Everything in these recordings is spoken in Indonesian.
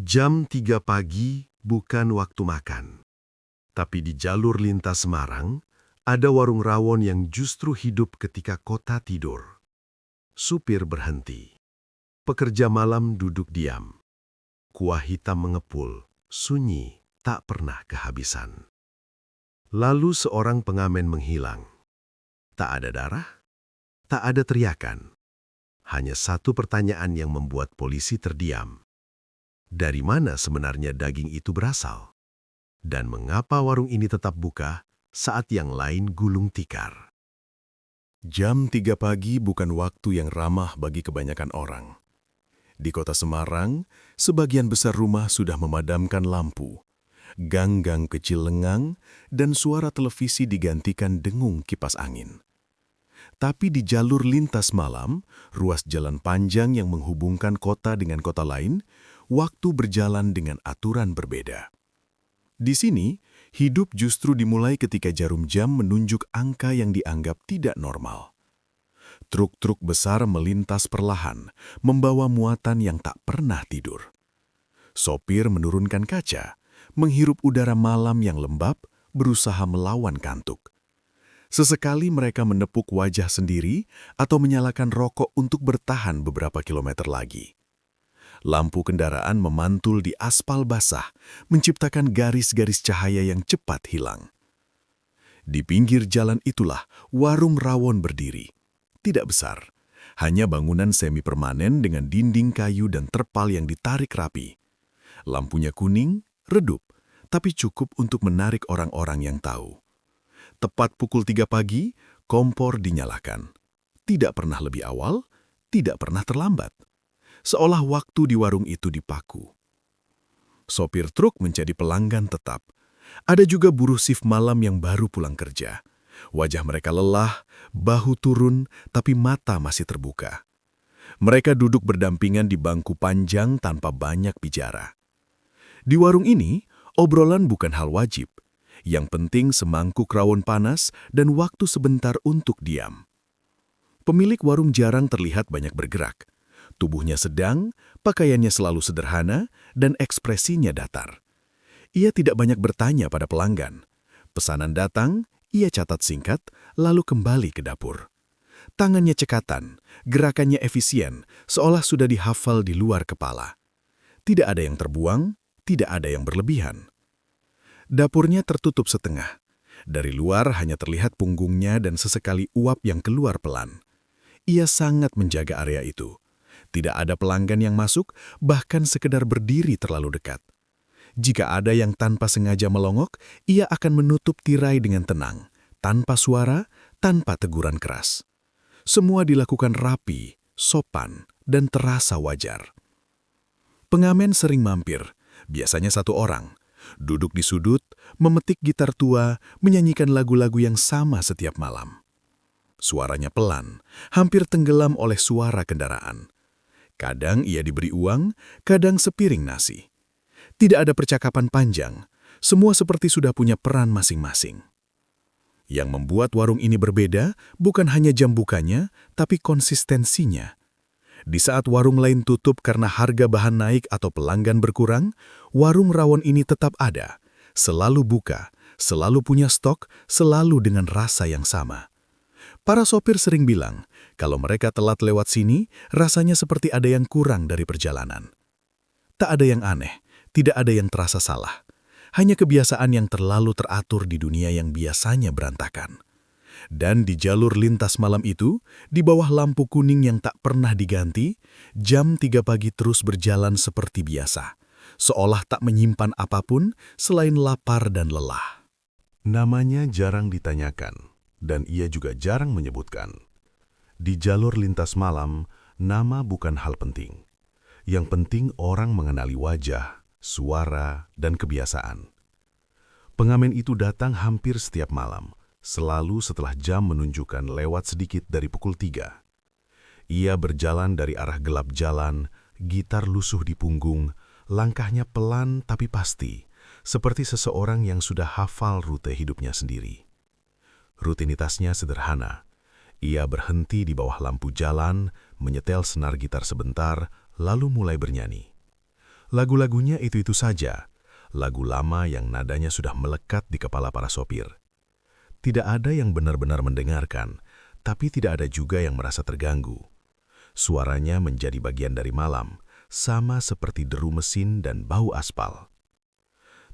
Jam 3 pagi bukan waktu makan. Tapi di jalur lintas Semarang, ada warung rawon yang justru hidup ketika kota tidur. Supir berhenti. Pekerja malam duduk diam. Kuah hitam mengepul, sunyi, tak pernah kehabisan. Lalu seorang pengamen menghilang. Tak ada darah, tak ada teriakan. Hanya satu pertanyaan yang membuat polisi terdiam. Dari mana sebenarnya daging itu berasal? Dan mengapa warung ini tetap buka saat yang lain gulung tikar? Jam 3 pagi bukan waktu yang ramah bagi kebanyakan orang. Di kota Semarang, sebagian besar rumah sudah memadamkan lampu. Gang-gang kecil lengang dan suara televisi digantikan dengung kipas angin. Tapi di jalur lintas malam, ruas jalan panjang yang menghubungkan kota dengan kota lain, waktu berjalan dengan aturan berbeda. Di sini, hidup justru dimulai ketika jarum jam menunjuk angka yang dianggap tidak normal. Truk-truk besar melintas perlahan, membawa muatan yang tak pernah tidur. Sopir menurunkan kaca, menghirup udara malam yang lembab, berusaha melawan kantuk. Sesekali mereka menepuk wajah sendiri atau menyalakan rokok untuk bertahan beberapa kilometer lagi. Lampu kendaraan memantul di aspal basah, menciptakan garis-garis cahaya yang cepat hilang. Di pinggir jalan itulah warung rawon berdiri. Tidak besar, hanya bangunan semi-permanen dengan dinding kayu dan terpal yang ditarik rapi. Lampunya kuning, redup, tapi cukup untuk menarik orang-orang yang tahu. Tepat pukul 3 pagi, kompor dinyalakan. Tidak pernah lebih awal, tidak pernah terlambat. Seolah waktu di warung itu dipaku. Sopir truk menjadi pelanggan tetap. Ada juga buruh shift malam yang baru pulang kerja. Wajah mereka lelah, bahu turun, tapi mata masih terbuka. Mereka duduk berdampingan di bangku panjang tanpa banyak bicara. Di warung ini, obrolan bukan hal wajib. Yang penting semangkuk rawon panas dan waktu sebentar untuk diam. Pemilik warung jarang terlihat banyak bergerak. Tubuhnya sedang, pakaiannya selalu sederhana, dan ekspresinya datar. Ia tidak banyak bertanya pada pelanggan. Pesanan datang, ia catat singkat, lalu kembali ke dapur. Tangannya cekatan, gerakannya efisien, seolah sudah dihafal di luar kepala. Tidak ada yang terbuang, tidak ada yang berlebihan. Dapurnya tertutup setengah. Dari luar hanya terlihat punggungnya dan sesekali uap yang keluar pelan. Ia sangat menjaga area itu. Tidak ada pelanggan yang masuk, bahkan sekedar berdiri terlalu dekat. Jika ada yang tanpa sengaja melongok, ia akan menutup tirai dengan tenang, tanpa suara, tanpa teguran keras. Semua dilakukan rapi, sopan, dan terasa wajar. Pengamen sering mampir, biasanya satu orang. Duduk di sudut, memetik gitar tua, menyanyikan lagu-lagu yang sama setiap malam. Suaranya pelan, hampir tenggelam oleh suara kendaraan. Kadang ia diberi uang, kadang sepiring nasi. Tidak ada percakapan panjang, semua seperti sudah punya peran masing-masing. Yang membuat warung ini berbeda bukan hanya jam bukanya, tapi konsistensinya. Di saat warung lain tutup karena harga bahan naik atau pelanggan berkurang, warung rawon ini tetap ada, selalu buka, selalu punya stok, selalu dengan rasa yang sama. Para sopir sering bilang, kalau mereka telat lewat sini, rasanya seperti ada yang kurang dari perjalanan. Tak ada yang aneh, tidak ada yang terasa salah. Hanya kebiasaan yang terlalu teratur di dunia yang biasanya berantakan. Dan di jalur lintas malam itu, di bawah lampu kuning yang tak pernah diganti, jam 3 pagi terus berjalan seperti biasa, seolah tak menyimpan apapun selain lapar dan lelah. Namanya jarang ditanyakan, dan ia juga jarang menyebutkan. Di jalur lintas malam, nama bukan hal penting. Yang penting orang mengenali wajah, suara, dan kebiasaan. Pengamen itu datang hampir setiap malam, selalu setelah jam menunjukkan lewat sedikit dari pukul 3. Ia berjalan dari arah gelap jalan, gitar lusuh di punggung, langkahnya pelan tapi pasti, seperti seseorang yang sudah hafal rute hidupnya sendiri. Rutinitasnya sederhana. Ia berhenti di bawah lampu jalan, menyetel senar gitar sebentar, lalu mulai bernyanyi. Lagu-lagunya itu-itu saja, lagu lama yang nadanya sudah melekat di kepala para sopir. Tidak ada yang benar-benar mendengarkan, tapi tidak ada juga yang merasa terganggu. Suaranya menjadi bagian dari malam, sama seperti deru mesin dan bau aspal.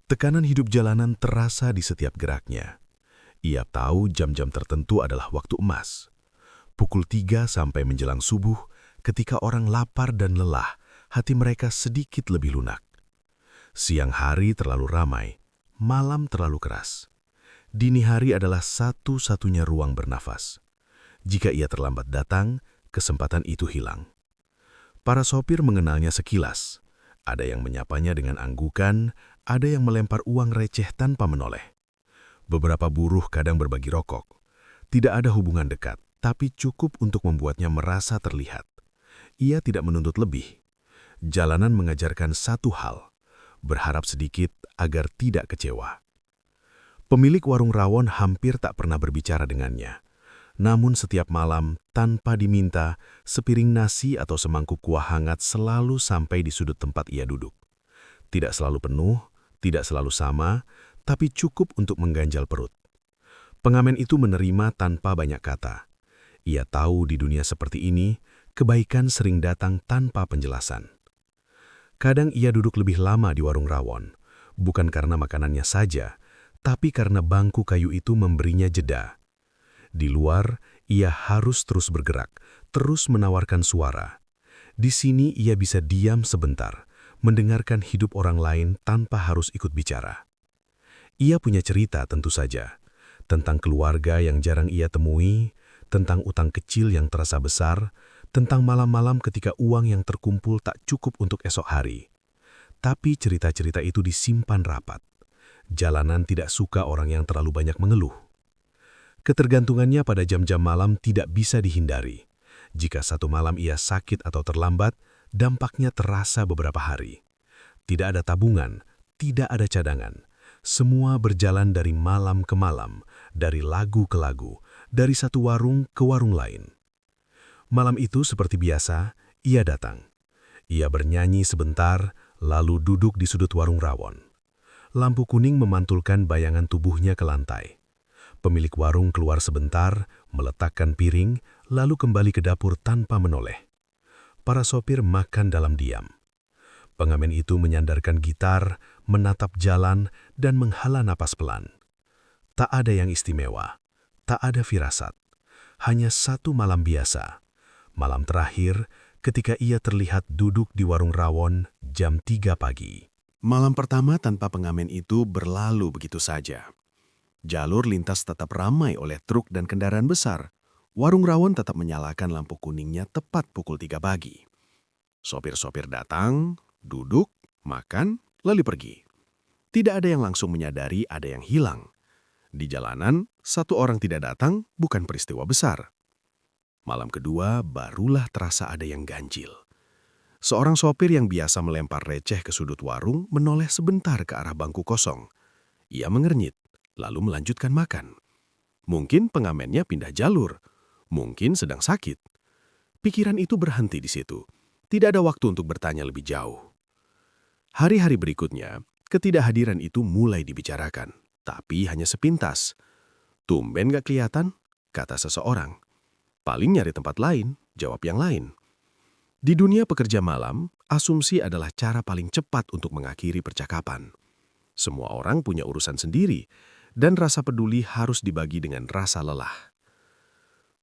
Tekanan hidup jalanan terasa di setiap geraknya. Ia tahu jam-jam tertentu adalah waktu emas. Pukul 3 sampai menjelang subuh, ketika orang lapar dan lelah, hati mereka sedikit lebih lunak. Siang hari terlalu ramai, malam terlalu keras. Dini hari adalah satu-satunya ruang bernafas. Jika ia terlambat datang, kesempatan itu hilang. Para sopir mengenalnya sekilas. Ada yang menyapanya dengan anggukan, ada yang melempar uang receh tanpa menoleh. Beberapa buruh kadang berbagi rokok. Tidak ada hubungan dekat, tapi cukup untuk membuatnya merasa terlihat. Ia tidak menuntut lebih. Jalanan mengajarkan satu hal, berharap sedikit agar tidak kecewa. Pemilik warung rawon hampir tak pernah berbicara dengannya. Namun setiap malam, tanpa diminta, sepiring nasi atau semangkuk kuah hangat selalu sampai di sudut tempat ia duduk. Tidak selalu penuh, tidak selalu sama, tapi cukup untuk mengganjal perut. Pengamen itu menerima tanpa banyak kata. Ia tahu di dunia seperti ini, kebaikan sering datang tanpa penjelasan. Kadang ia duduk lebih lama di warung rawon, bukan karena makanannya saja, tapi karena bangku kayu itu memberinya jeda. Di luar, ia harus terus bergerak, terus menawarkan suara. Di sini ia bisa diam sebentar, mendengarkan hidup orang lain tanpa harus ikut bicara. Ia punya cerita tentu saja, tentang keluarga yang jarang ia temui, tentang utang kecil yang terasa besar, tentang malam-malam ketika uang yang terkumpul tak cukup untuk esok hari. Tapi cerita-cerita itu disimpan rapat. Jalanan tidak suka orang yang terlalu banyak mengeluh. Ketergantungannya pada jam-jam malam tidak bisa dihindari. Jika satu malam ia sakit atau terlambat, dampaknya terasa beberapa hari. Tidak ada tabungan, tidak ada cadangan. Semua berjalan dari malam ke malam, dari lagu ke lagu, dari satu warung ke warung lain. Malam itu seperti biasa, ia datang. Ia bernyanyi sebentar, lalu duduk di sudut warung rawon. Lampu kuning memantulkan bayangan tubuhnya ke lantai. Pemilik warung keluar sebentar, meletakkan piring, lalu kembali ke dapur tanpa menoleh. Para sopir makan dalam diam. Pengamen itu menyandarkan gitar, menatap jalan, dan menghela napas pelan. Tak ada yang istimewa, tak ada firasat. Hanya satu malam biasa. Malam terakhir, ketika ia terlihat duduk di warung rawon jam 3 pagi. Malam pertama tanpa pengamen itu berlalu begitu saja. Jalur lintas tetap ramai oleh truk dan kendaraan besar. Warung rawon tetap menyalakan lampu kuningnya tepat pukul 3 pagi. Sopir-sopir datang, duduk, makan, lalu pergi. Tidak ada yang langsung menyadari ada yang hilang. Di jalanan, satu orang tidak datang bukan peristiwa besar. Malam kedua barulah terasa ada yang ganjil. Seorang sopir yang biasa melempar receh ke sudut warung menoleh sebentar ke arah bangku kosong. Ia mengernyit, lalu melanjutkan makan. Mungkin pengamennya pindah jalur, mungkin sedang sakit. Pikiran itu berhenti di situ. Tidak ada waktu untuk bertanya lebih jauh. Hari-hari berikutnya, ketidakhadiran itu mulai dibicarakan, tapi hanya sepintas. "Tumben gak kelihatan?" kata seseorang. "Paling nyari tempat lain," jawab yang lain. Di dunia pekerja malam, asumsi adalah cara paling cepat untuk mengakhiri percakapan. Semua orang punya urusan sendiri, dan rasa peduli harus dibagi dengan rasa lelah.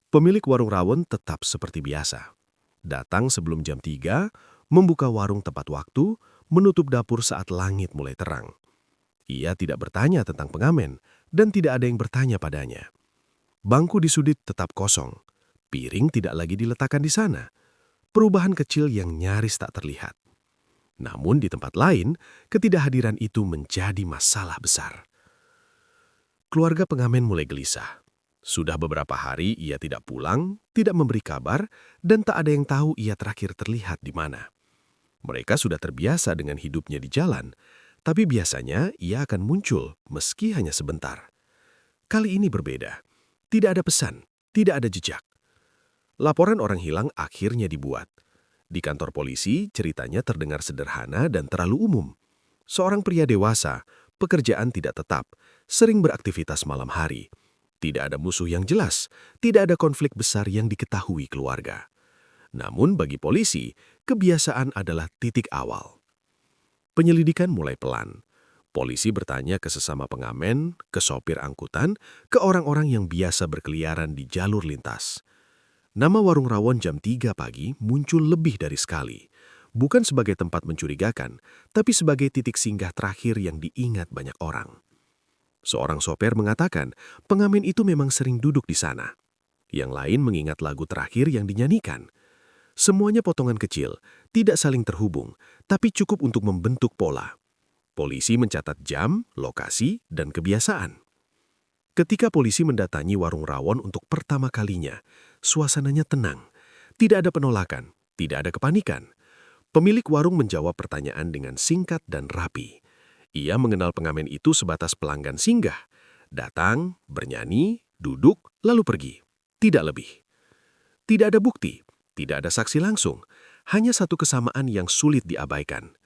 Pemilik warung rawon tetap seperti biasa. Datang sebelum jam 3, membuka warung tepat waktu, menutup dapur saat langit mulai terang. Ia tidak bertanya tentang pengamen, dan tidak ada yang bertanya padanya. Bangku di sudut tetap kosong. Piring tidak lagi diletakkan di sana. Perubahan kecil yang nyaris tak terlihat. Namun di tempat lain, ketidakhadiran itu menjadi masalah besar. Keluarga pengamen mulai gelisah. Sudah beberapa hari ia tidak pulang, tidak memberi kabar, dan tak ada yang tahu ia terakhir terlihat di mana. Mereka sudah terbiasa dengan hidupnya di jalan, tapi biasanya ia akan muncul meski hanya sebentar. Kali ini berbeda. Tidak ada pesan, tidak ada jejak. Laporan orang hilang akhirnya dibuat. Di kantor polisi, ceritanya terdengar sederhana dan terlalu umum. Seorang pria dewasa, pekerjaan tidak tetap, sering beraktivitas malam hari. Tidak ada musuh yang jelas, tidak ada konflik besar yang diketahui keluarga. Namun bagi polisi, kebiasaan adalah titik awal. Penyelidikan mulai pelan. Polisi bertanya ke sesama pengamen, ke sopir angkutan, ke orang-orang yang biasa berkeliaran di jalur lintas. Nama warung rawon jam 3 pagi muncul lebih dari sekali. Bukan sebagai tempat mencurigakan, tapi sebagai titik singgah terakhir yang diingat banyak orang. Seorang sopir mengatakan, pengamen itu memang sering duduk di sana. Yang lain mengingat lagu terakhir yang dinyanyikan. Semuanya potongan kecil, tidak saling terhubung, tapi cukup untuk membentuk pola. Polisi mencatat jam, lokasi, dan kebiasaan. Ketika polisi mendatangi warung rawon untuk pertama kalinya, suasananya tenang. Tidak ada penolakan, tidak ada kepanikan. Pemilik warung menjawab pertanyaan dengan singkat dan rapi. Ia mengenal pengamen itu sebatas pelanggan singgah. Datang, bernyanyi, duduk, lalu pergi. Tidak lebih. Tidak ada bukti, tidak ada saksi langsung. Hanya satu kesamaan yang sulit diabaikan.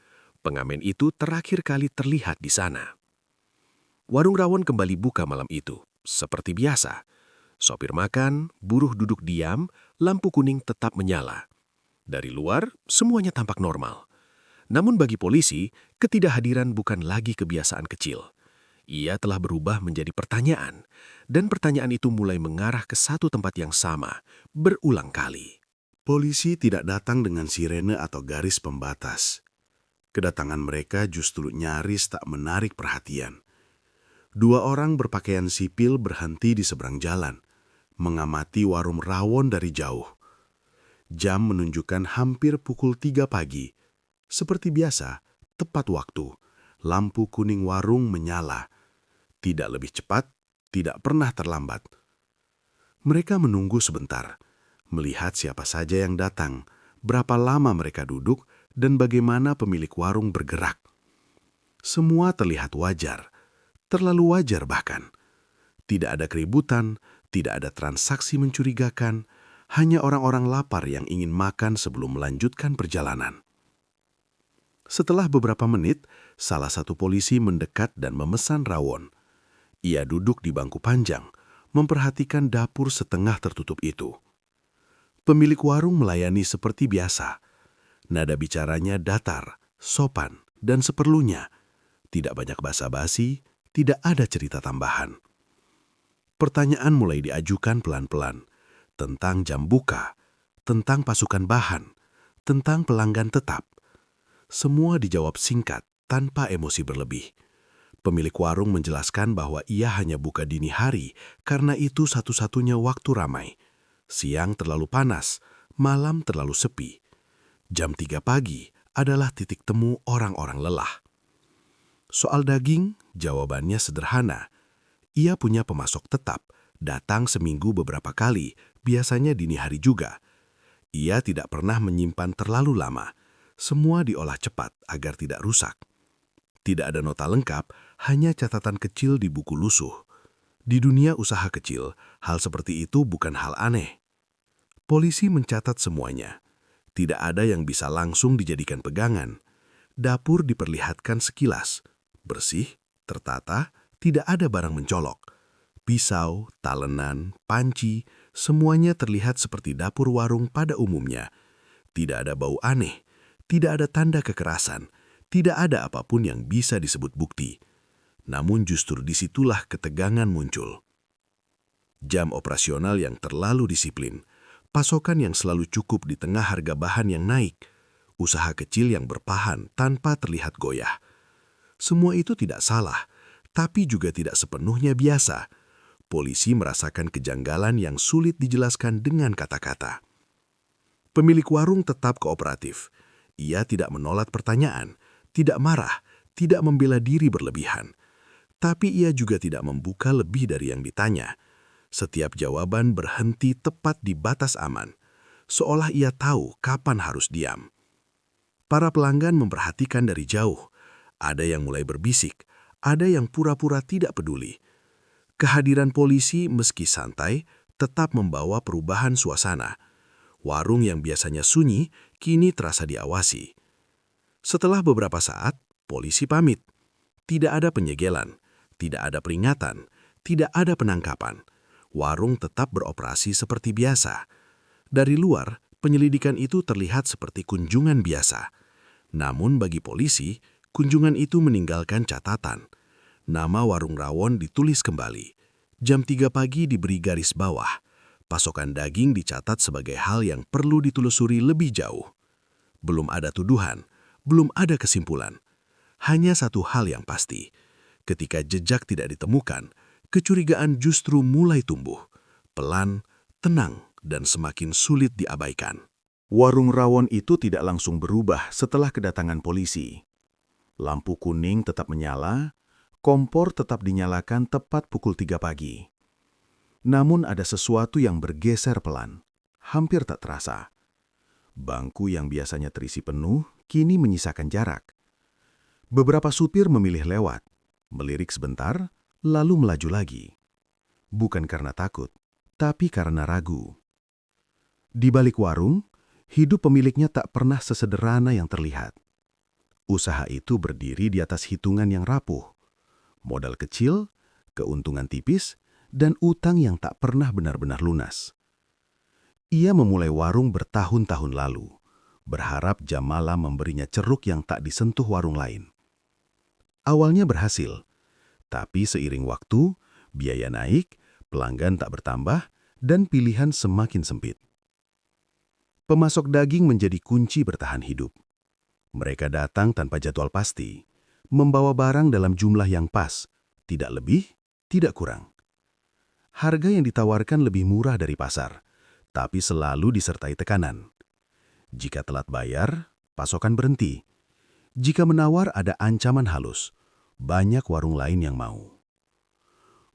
Pengamen itu terakhir kali terlihat di sana. Warung rawon kembali buka malam itu, seperti biasa. Sopir makan, buruh duduk diam, lampu kuning tetap menyala. Dari luar, semuanya tampak normal. Namun bagi polisi, ketidakhadiran bukan lagi kebiasaan kecil. Ia telah berubah menjadi pertanyaan, dan pertanyaan itu mulai mengarah ke satu tempat yang sama, berulang kali. Polisi tidak datang dengan sirene atau garis pembatas. Kedatangan mereka justru nyaris tak menarik perhatian. Dua orang berpakaian sipil berhenti di seberang jalan, mengamati warung rawon dari jauh. Jam menunjukkan hampir pukul 3 pagi. Seperti biasa, tepat waktu, lampu kuning warung menyala. Tidak lebih cepat, tidak pernah terlambat. Mereka menunggu sebentar, melihat siapa saja yang datang, berapa lama mereka duduk, dan bagaimana pemilik warung bergerak. Semua terlihat wajar. Terlalu wajar bahkan. Tidak ada keributan, tidak ada transaksi mencurigakan, hanya orang-orang lapar yang ingin makan sebelum melanjutkan perjalanan. Setelah beberapa menit, salah satu polisi mendekat dan memesan rawon. Ia duduk di bangku panjang, memperhatikan dapur setengah tertutup itu. Pemilik warung melayani seperti biasa. Nada bicaranya datar, sopan, dan seperlunya. Tidak banyak basa-basi, tidak ada cerita tambahan. Pertanyaan mulai diajukan pelan-pelan, tentang jam buka, tentang pasukan bahan, tentang pelanggan tetap. Semua dijawab singkat, tanpa emosi berlebih. Pemilik warung menjelaskan bahwa ia hanya buka dini hari karena itu satu-satunya waktu ramai. Siang terlalu panas, malam terlalu sepi. Jam 3 pagi adalah titik temu orang-orang lelah. Soal daging, jawabannya sederhana. Ia punya pemasok tetap, datang seminggu beberapa kali, biasanya dini hari juga. Ia tidak pernah menyimpan terlalu lama. Semua diolah cepat agar tidak rusak. Tidak ada nota lengkap, hanya catatan kecil di buku lusuh. Di dunia usaha kecil, hal seperti itu bukan hal aneh. Polisi mencatat semuanya. Tidak ada yang bisa langsung dijadikan pegangan. Dapur diperlihatkan sekilas. Bersih, tertata, tidak ada barang mencolok. Pisau, talenan, panci, semuanya terlihat seperti dapur warung pada umumnya. Tidak ada bau aneh, tidak ada tanda kekerasan, tidak ada apapun yang bisa disebut bukti. Namun justru disitulah ketegangan muncul. Jam operasional yang terlalu disiplin, pasokan yang selalu cukup di tengah harga bahan yang naik, usaha kecil yang berpahan tanpa terlihat goyah. Semua itu tidak salah, tapi juga tidak sepenuhnya biasa. Polisi merasakan kejanggalan yang sulit dijelaskan dengan kata-kata. Pemilik warung tetap kooperatif. Ia tidak menolak pertanyaan, tidak marah, tidak membela diri berlebihan. Tapi ia juga tidak membuka lebih dari yang ditanya. Setiap jawaban berhenti tepat di batas aman, seolah ia tahu kapan harus diam. Para pelanggan memperhatikan dari jauh. Ada yang mulai berbisik, ada yang pura-pura tidak peduli. Kehadiran polisi meski santai tetap membawa perubahan suasana. Warung yang biasanya sunyi kini terasa diawasi. Setelah beberapa saat, polisi pamit. Tidak ada penyegelan, tidak ada peringatan, tidak ada penangkapan. Warung tetap beroperasi seperti biasa. Dari luar, penyelidikan itu terlihat seperti kunjungan biasa. Namun bagi polisi, kunjungan itu meninggalkan catatan. Nama warung rawon ditulis kembali. Jam 3 pagi diberi garis bawah. Pasokan daging dicatat sebagai hal yang perlu ditelusuri lebih jauh. Belum ada tuduhan, belum ada kesimpulan. Hanya satu hal yang pasti. Ketika jejak tidak ditemukan, kecurigaan justru mulai tumbuh. Pelan, tenang, dan semakin sulit diabaikan. Warung rawon itu tidak langsung berubah setelah kedatangan polisi. Lampu kuning tetap menyala, kompor tetap dinyalakan tepat pukul 3 pagi. Namun ada sesuatu yang bergeser pelan, hampir tak terasa. Bangku yang biasanya terisi penuh, kini menyisakan jarak. Beberapa supir memilih lewat, melirik sebentar, lalu melaju lagi. Bukan karena takut, tapi karena ragu. Di balik warung, hidup pemiliknya tak pernah sesederhana yang terlihat. Usaha itu berdiri di atas hitungan yang rapuh. Modal kecil, keuntungan tipis, dan utang yang tak pernah benar-benar lunas. Ia memulai warung bertahun-tahun lalu, berharap jam malam memberinya ceruk yang tak disentuh warung lain. Awalnya berhasil, tapi seiring waktu, biaya naik, pelanggan tak bertambah, dan pilihan semakin sempit. Pemasok daging menjadi kunci bertahan hidup. Mereka datang tanpa jadwal pasti, membawa barang dalam jumlah yang pas, tidak lebih, tidak kurang. Harga yang ditawarkan lebih murah dari pasar, tapi selalu disertai tekanan. Jika telat bayar, pasokan berhenti. Jika menawar ada ancaman halus, banyak warung lain yang mau.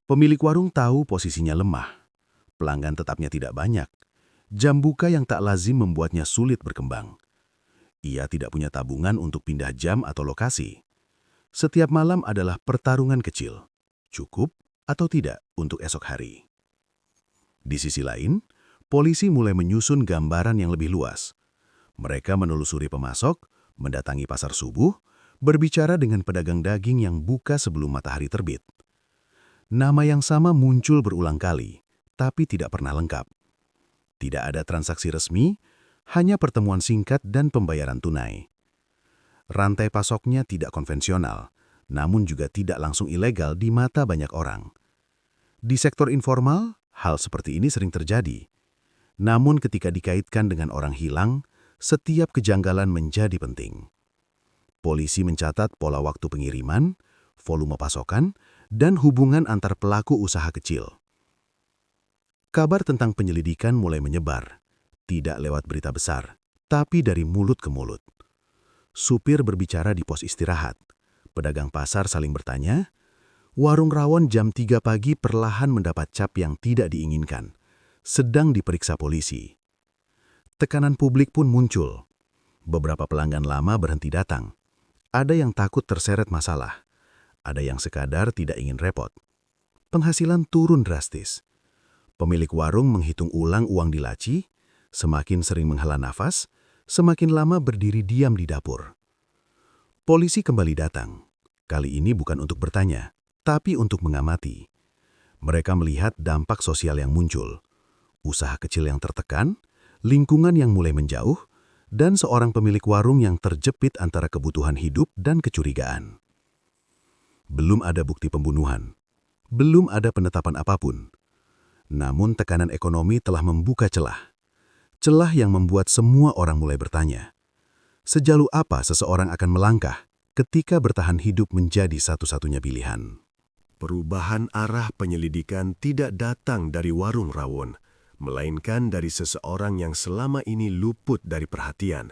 Pemilik warung tahu posisinya lemah. Pelanggan tetapnya tidak banyak. Jam buka yang tak lazim membuatnya sulit berkembang. Ia tidak punya tabungan untuk pindah jam atau lokasi. Setiap malam adalah pertarungan kecil. Cukup atau tidak untuk esok hari. Di sisi lain, polisi mulai menyusun gambaran yang lebih luas. Mereka menelusuri pemasok, mendatangi pasar subuh, berbicara dengan pedagang daging yang buka sebelum matahari terbit. Nama yang sama muncul berulang kali, tapi tidak pernah lengkap. Tidak ada transaksi resmi, hanya pertemuan singkat dan pembayaran tunai. Rantai pasoknya tidak konvensional, namun juga tidak langsung ilegal di mata banyak orang. Di sektor informal, hal seperti ini sering terjadi. Namun ketika dikaitkan dengan orang hilang, setiap kejanggalan menjadi penting. Polisi mencatat pola waktu pengiriman, volume pasokan, dan hubungan antar pelaku usaha kecil. Kabar tentang penyelidikan mulai menyebar, tidak lewat berita besar, tapi dari mulut ke mulut. Supir berbicara di pos istirahat, pedagang pasar saling bertanya, warung rawon jam 3 pagi perlahan mendapat cap yang tidak diinginkan, sedang diperiksa polisi. Tekanan publik pun muncul. Beberapa pelanggan lama berhenti datang. Ada yang takut terseret masalah, ada yang sekadar tidak ingin repot. Penghasilan turun drastis. Pemilik warung menghitung ulang uang di laci, semakin sering menghela nafas, semakin lama berdiri diam di dapur. Polisi kembali datang. Kali ini bukan untuk bertanya, tapi untuk mengamati. Mereka melihat dampak sosial yang muncul. Usaha kecil yang tertekan, lingkungan yang mulai menjauh, dan seorang pemilik warung yang terjepit antara kebutuhan hidup dan kecurigaan. Belum ada bukti pembunuhan. Belum ada penetapan apapun. Namun tekanan ekonomi telah membuka celah. Celah yang membuat semua orang mulai bertanya, sejauh apa seseorang akan melangkah ketika bertahan hidup menjadi satu-satunya pilihan. Perubahan arah penyelidikan tidak datang dari warung rawon, melainkan dari seseorang yang selama ini luput dari perhatian.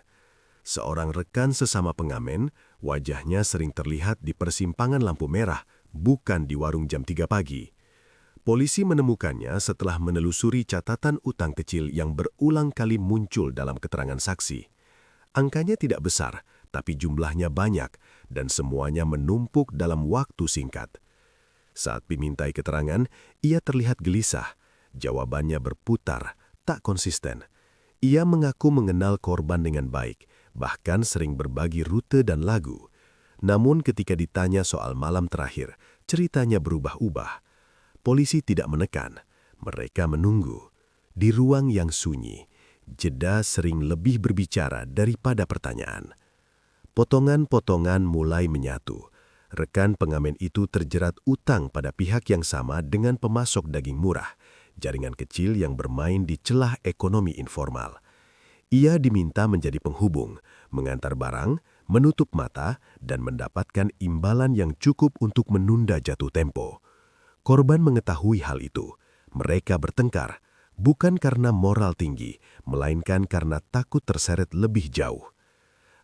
Seorang rekan sesama pengamen, wajahnya sering terlihat di persimpangan lampu merah, bukan di warung jam 3 pagi. Polisi menemukannya setelah menelusuri catatan utang kecil yang berulang kali muncul dalam keterangan saksi. Angkanya tidak besar, tapi jumlahnya banyak, dan semuanya menumpuk dalam waktu singkat. Saat dimintai keterangan, ia terlihat gelisah. Jawabannya berputar, tak konsisten. Ia mengaku mengenal korban dengan baik, bahkan sering berbagi rute dan lagu. Namun ketika ditanya soal malam terakhir, ceritanya berubah-ubah. Polisi tidak menekan, mereka menunggu. Di ruang yang sunyi, jeda sering lebih berbicara daripada pertanyaan. Potongan-potongan mulai menyatu. Rekan pengamen itu terjerat utang pada pihak yang sama dengan pemasok daging murah, jaringan kecil yang bermain di celah ekonomi informal. Ia diminta menjadi penghubung, mengantar barang, menutup mata, dan mendapatkan imbalan yang cukup untuk menunda jatuh tempo. Korban mengetahui hal itu. Mereka bertengkar, bukan karena moral tinggi, melainkan karena takut terseret lebih jauh.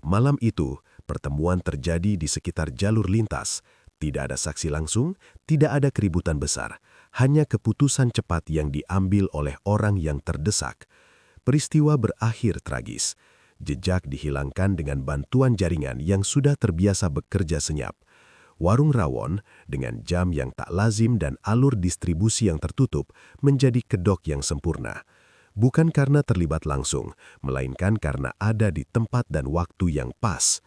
Malam itu, pertemuan terjadi di sekitar jalur lintas. Tidak ada saksi langsung, tidak ada keributan besar, hanya keputusan cepat yang diambil oleh orang yang terdesak. Peristiwa berakhir tragis. Jejak dihilangkan dengan bantuan jaringan yang sudah terbiasa bekerja senyap. Warung rawon dengan jam yang tak lazim dan alur distribusi yang tertutup menjadi kedok yang sempurna. Bukan karena terlibat langsung, melainkan karena ada di tempat dan waktu yang pas.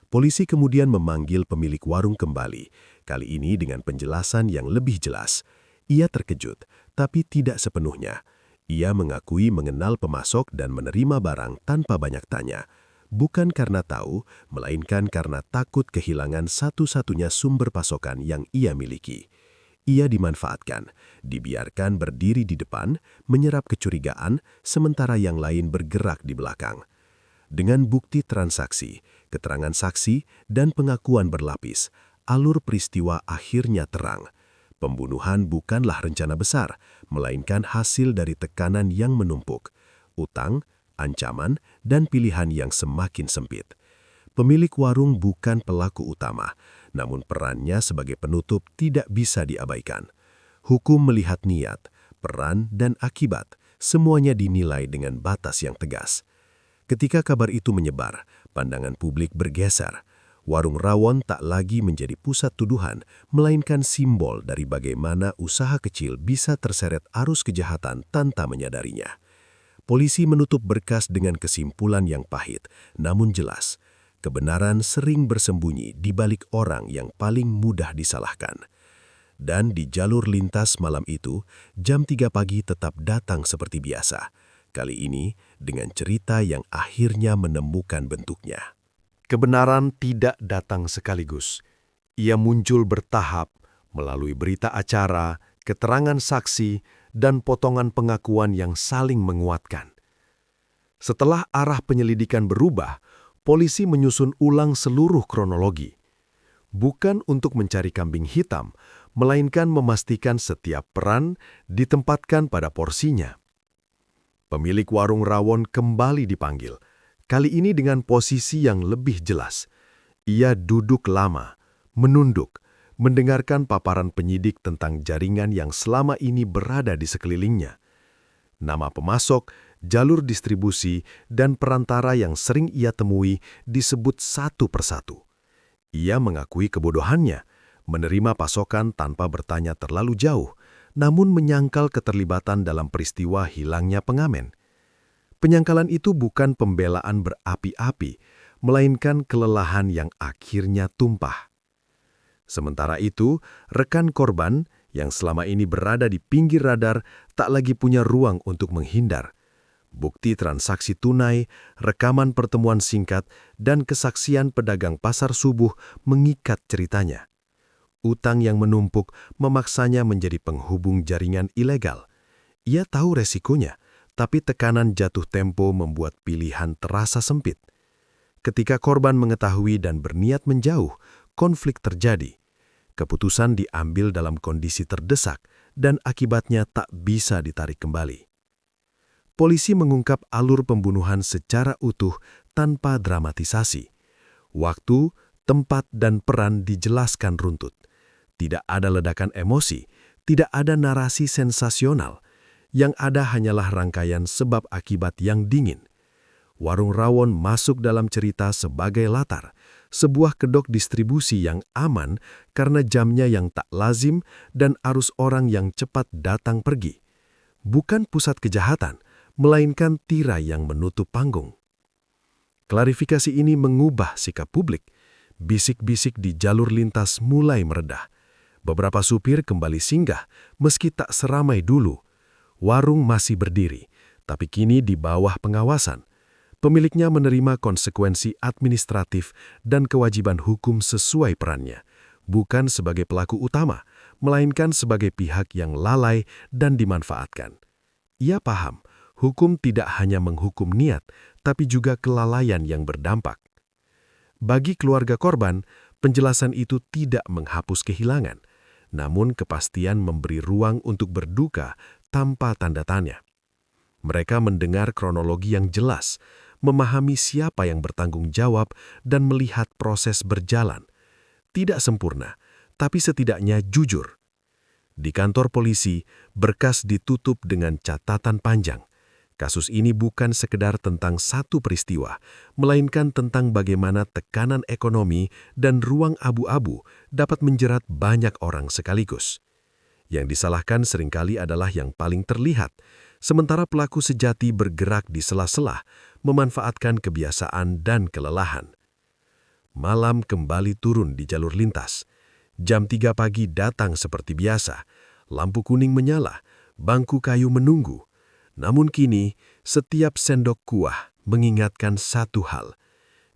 Polisi kemudian memanggil pemilik warung kembali, kali ini dengan penjelasan yang lebih jelas. Ia terkejut, tapi tidak sepenuhnya. Ia mengakui mengenal pemasok dan menerima barang tanpa banyak tanya. Bukan karena tahu, melainkan karena takut kehilangan satu-satunya sumber pasokan yang ia miliki. Ia dimanfaatkan, dibiarkan berdiri di depan, menyerap kecurigaan, sementara yang lain bergerak di belakang. Dengan bukti transaksi, keterangan saksi, dan pengakuan berlapis, alur peristiwa akhirnya terang. Pembunuhan bukanlah rencana besar, melainkan hasil dari tekanan yang menumpuk, utang, ancaman, dan pilihan yang semakin sempit. Pemilik warung bukan pelaku utama, namun perannya sebagai penutup tidak bisa diabaikan. Hukum melihat niat, peran, dan akibat, semuanya dinilai dengan batas yang tegas. Ketika kabar itu menyebar, pandangan publik bergeser. Warung rawon tak lagi menjadi pusat tuduhan, melainkan simbol dari bagaimana usaha kecil bisa terseret arus kejahatan tanpa menyadarinya. Polisi menutup berkas dengan kesimpulan yang pahit, namun jelas. Kebenaran sering bersembunyi di balik orang yang paling mudah disalahkan. Dan di jalur lintas malam itu, jam 3 pagi tetap datang seperti biasa. Kali ini dengan cerita yang akhirnya menemukan bentuknya. Kebenaran tidak datang sekaligus. Ia muncul bertahap melalui berita acara, keterangan saksi, dan potongan pengakuan yang saling menguatkan. Setelah arah penyelidikan berubah, polisi menyusun ulang seluruh kronologi. Bukan untuk mencari kambing hitam, melainkan memastikan setiap peran ditempatkan pada porsinya. Pemilik warung rawon kembali dipanggil, kali ini dengan posisi yang lebih jelas. Ia duduk lama, menunduk, mendengarkan paparan penyidik tentang jaringan yang selama ini berada di sekelilingnya. Nama pemasok, jalur distribusi, dan perantara yang sering ia temui disebut satu persatu. Ia mengakui kebodohannya, menerima pasokan tanpa bertanya terlalu jauh, namun menyangkal keterlibatan dalam peristiwa hilangnya pengamen. Penyangkalan itu bukan pembelaan berapi-api, melainkan kelelahan yang akhirnya tumpah. Sementara itu, rekan korban yang selama ini berada di pinggir radar tak lagi punya ruang untuk menghindar. Bukti transaksi tunai, rekaman pertemuan singkat, dan kesaksian pedagang pasar subuh mengikat ceritanya. Utang yang menumpuk memaksanya menjadi penghubung jaringan ilegal. Ia tahu resikonya, tapi tekanan jatuh tempo membuat pilihan terasa sempit. Ketika korban mengetahui dan berniat menjauh, konflik terjadi. Keputusan diambil dalam kondisi terdesak dan akibatnya tak bisa ditarik kembali. Polisi mengungkap alur pembunuhan secara utuh tanpa dramatisasi. Waktu, tempat, dan peran dijelaskan runtut. Tidak ada ledakan emosi, tidak ada narasi sensasional. Yang ada hanyalah rangkaian sebab akibat yang dingin. Warung rawon masuk dalam cerita sebagai latar, sebuah kedok distribusi yang aman karena jamnya yang tak lazim dan arus orang yang cepat datang pergi. Bukan pusat kejahatan, melainkan tirai yang menutup panggung. Klarifikasi ini mengubah sikap publik. Bisik-bisik di jalur lintas mulai meredah. Beberapa supir kembali singgah, meski tak seramai dulu. Warung masih berdiri, tapi kini di bawah pengawasan. Pemiliknya menerima konsekuensi administratif dan kewajiban hukum sesuai perannya, bukan sebagai pelaku utama, melainkan sebagai pihak yang lalai dan dimanfaatkan. Ia paham, hukum tidak hanya menghukum niat, tapi juga kelalaian yang berdampak. Bagi keluarga korban, penjelasan itu tidak menghapus kehilangan, namun kepastian memberi ruang untuk berduka tanpa tanda tanya. Mereka mendengar kronologi yang jelas, memahami siapa yang bertanggung jawab, dan melihat proses berjalan. Tidak sempurna, tapi setidaknya jujur. Di kantor polisi, berkas ditutup dengan catatan panjang. Kasus ini bukan sekedar tentang satu peristiwa, melainkan tentang bagaimana tekanan ekonomi dan ruang abu-abu dapat menjerat banyak orang sekaligus. Yang disalahkan seringkali adalah yang paling terlihat, sementara pelaku sejati bergerak di sela-sela, memanfaatkan kebiasaan dan kelelahan. Malam kembali turun di jalur lintas. Jam 3 pagi datang seperti biasa, lampu kuning menyala, bangku kayu menunggu. Namun kini, setiap sendok kuah mengingatkan satu hal.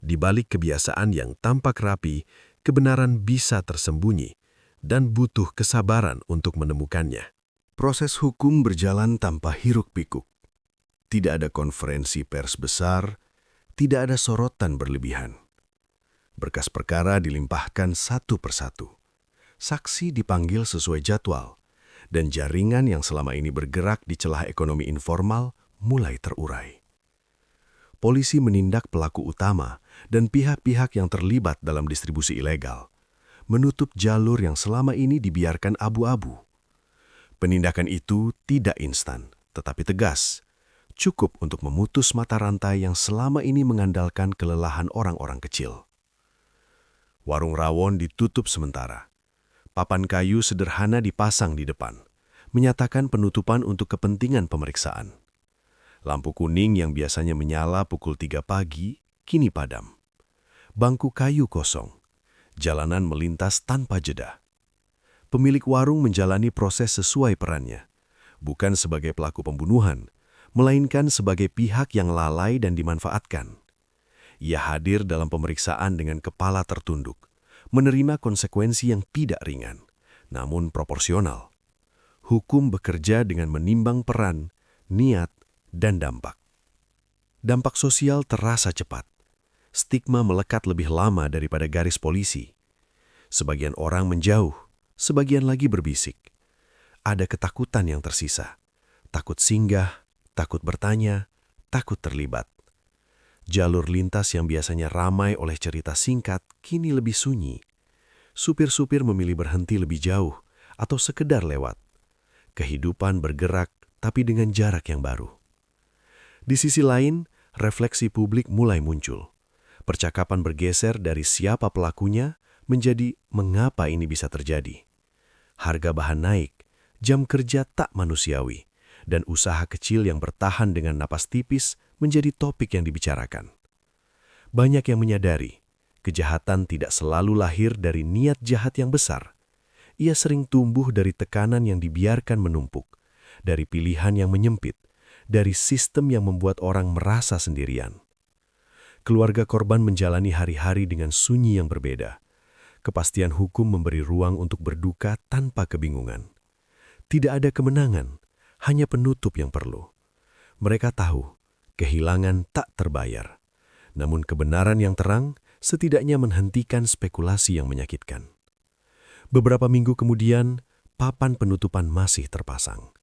Di balik kebiasaan yang tampak rapi, kebenaran bisa tersembunyi dan butuh kesabaran untuk menemukannya. Proses hukum berjalan tanpa hiruk-pikuk. Tidak ada konferensi pers besar, tidak ada sorotan berlebihan. Berkas perkara dilimpahkan satu persatu. Saksi dipanggil sesuai jadwal, dan jaringan yang selama ini bergerak di celah ekonomi informal mulai terurai. Polisi menindak pelaku utama dan pihak-pihak yang terlibat dalam distribusi ilegal, menutup jalur yang selama ini dibiarkan abu-abu. Penindakan itu tidak instan, tetapi tegas, cukup untuk memutus mata rantai yang selama ini mengandalkan kelelahan orang-orang kecil. Warung rawon ditutup sementara. Papan kayu sederhana dipasang di depan, menyatakan penutupan untuk kepentingan pemeriksaan. Lampu kuning yang biasanya menyala pukul 3 pagi, kini padam. Bangku kayu kosong. Jalanan melintas tanpa jeda. Pemilik warung menjalani proses sesuai perannya, bukan sebagai pelaku pembunuhan, melainkan sebagai pihak yang lalai dan dimanfaatkan. Ia hadir dalam pemeriksaan dengan kepala tertunduk, menerima konsekuensi yang tidak ringan, namun proporsional. Hukum bekerja dengan menimbang peran, niat, dan dampak. Dampak sosial terasa cepat. Stigma melekat lebih lama daripada garis polisi. Sebagian orang menjauh, sebagian lagi berbisik. Ada ketakutan yang tersisa. Takut singgah, takut bertanya, takut terlibat. Jalur lintas yang biasanya ramai oleh cerita singkat kini lebih sunyi. Supir-supir memilih berhenti lebih jauh atau sekedar lewat. Kehidupan bergerak tapi dengan jarak yang baru. Di sisi lain, refleksi publik mulai muncul. Percakapan bergeser dari siapa pelakunya menjadi mengapa ini bisa terjadi. Harga bahan naik, jam kerja tak manusiawi, dan usaha kecil yang bertahan dengan napas tipis menjadi topik yang dibicarakan. Banyak yang menyadari, kejahatan tidak selalu lahir dari niat jahat yang besar. Ia sering tumbuh dari tekanan yang dibiarkan menumpuk, dari pilihan yang menyempit, dari sistem yang membuat orang merasa sendirian. Keluarga korban menjalani hari-hari dengan sunyi yang berbeda. Kepastian hukum memberi ruang untuk berduka tanpa kebingungan. Tidak ada kemenangan, hanya penutup yang perlu. Mereka tahu, kehilangan tak terbayar. Namun kebenaran yang terang setidaknya menghentikan spekulasi yang menyakitkan. Beberapa minggu kemudian, papan penutupan masih terpasang.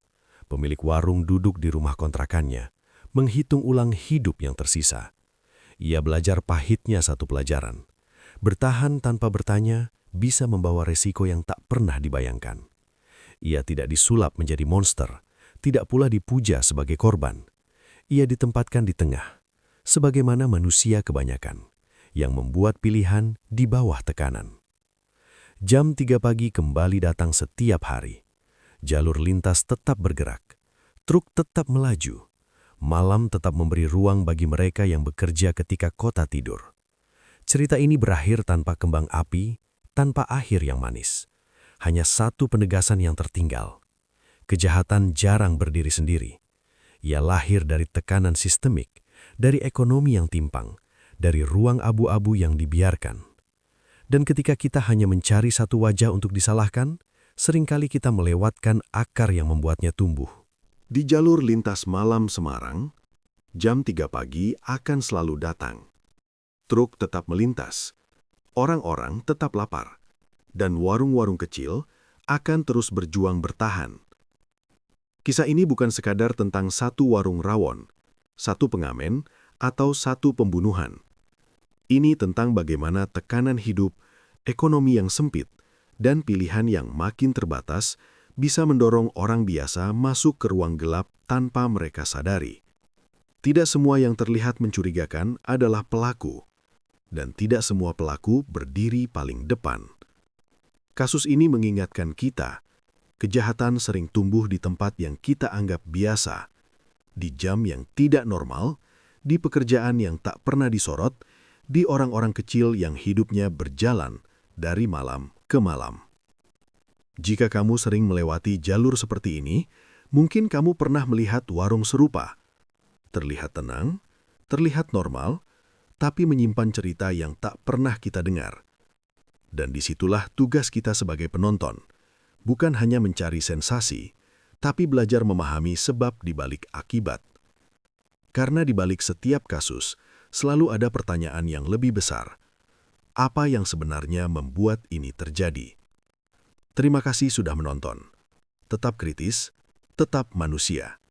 Pemilik warung duduk di rumah kontrakannya, menghitung ulang hidup yang tersisa. Ia belajar pahitnya satu pelajaran. Bertahan tanpa bertanya bisa membawa resiko yang tak pernah dibayangkan. Ia tidak disulap menjadi monster, tidak pula dipuja sebagai korban. Ia ditempatkan di tengah, sebagaimana manusia kebanyakan, yang membuat pilihan di bawah tekanan. Jam 3 pagi kembali datang setiap hari. Jalur lintas tetap bergerak. Truk tetap melaju. malam tetap memberi ruang bagi mereka yang bekerja ketika kota tidur. Cerita ini berakhir tanpa kembang api, tanpa akhir yang manis. Hanya satu penegasan yang tertinggal. Kejahatan jarang berdiri sendiri. Ia lahir dari tekanan sistemik, dari ekonomi yang timpang, dari ruang abu-abu yang dibiarkan. Dan ketika kita hanya mencari satu wajah untuk disalahkan, seringkali kita melewatkan akar yang membuatnya tumbuh. Di jalur lintas malam Semarang, jam 3 pagi akan selalu datang. Truk tetap melintas, orang-orang tetap lapar, dan warung-warung kecil akan terus berjuang bertahan. Kisah ini bukan sekadar tentang satu warung rawon, satu pengamen, atau satu pembunuhan. Ini tentang bagaimana tekanan hidup, ekonomi yang sempit, dan pilihan yang makin terbatas bisa mendorong orang biasa masuk ke ruang gelap tanpa mereka sadari. Tidak semua yang terlihat mencurigakan adalah pelaku, dan tidak semua pelaku berdiri paling depan. Kasus ini mengingatkan kita, kejahatan sering tumbuh di tempat yang kita anggap biasa, di jam yang tidak normal, di pekerjaan yang tak pernah disorot, di orang-orang kecil yang hidupnya berjalan dari malam ke malam. Jika kamu sering melewati jalur seperti ini, mungkin kamu pernah melihat warung serupa. Terlihat tenang, terlihat normal, tapi menyimpan cerita yang tak pernah kita dengar. Dan disitulah tugas kita sebagai penonton, bukan hanya mencari sensasi, tapi belajar memahami sebab di balik akibat. Karena di balik setiap kasus, selalu ada pertanyaan yang lebih besar. Apa yang sebenarnya membuat ini terjadi? Terima kasih sudah menonton. Tetap kritis, tetap manusia.